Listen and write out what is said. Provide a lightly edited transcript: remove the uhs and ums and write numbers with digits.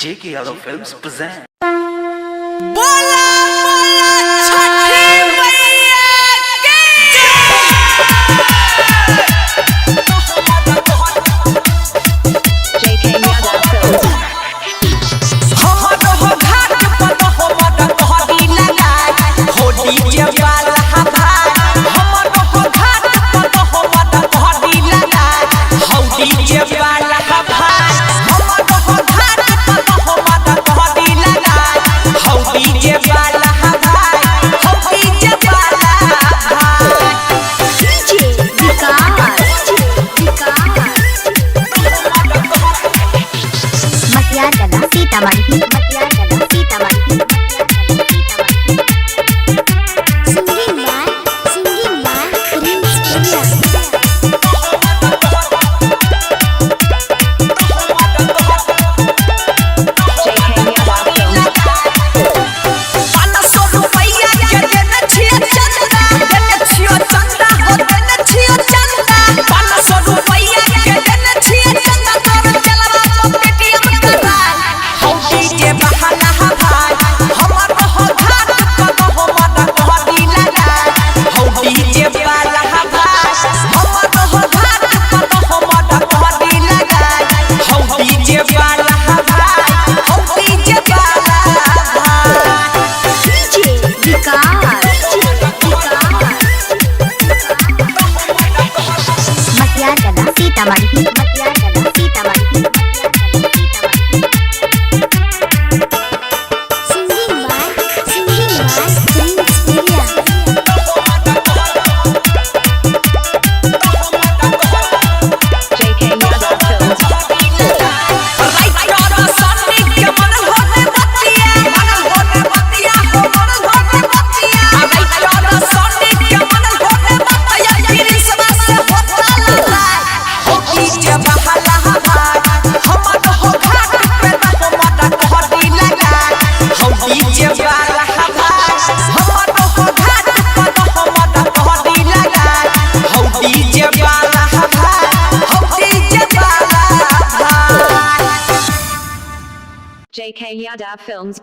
JK Yadav Films present. बोला बोला छठी मैया की जय। JK Yadav Films। हो घाट पर हो मद कहरी लगाए हो डीजे वाला भाई हमर हो घाट पर हो मद कहरी लगाए हो डीजे वाला भाई हमर हो घाट पर हो मद कहरी लगाए हो डीजे वाला भाई हो डीजे वाला भाई डीजे विकास मटियागला Sitamarhi singing by Prince India. Sitamarhi singing by Prince India. JK Yadav Films। JK Yadav Films।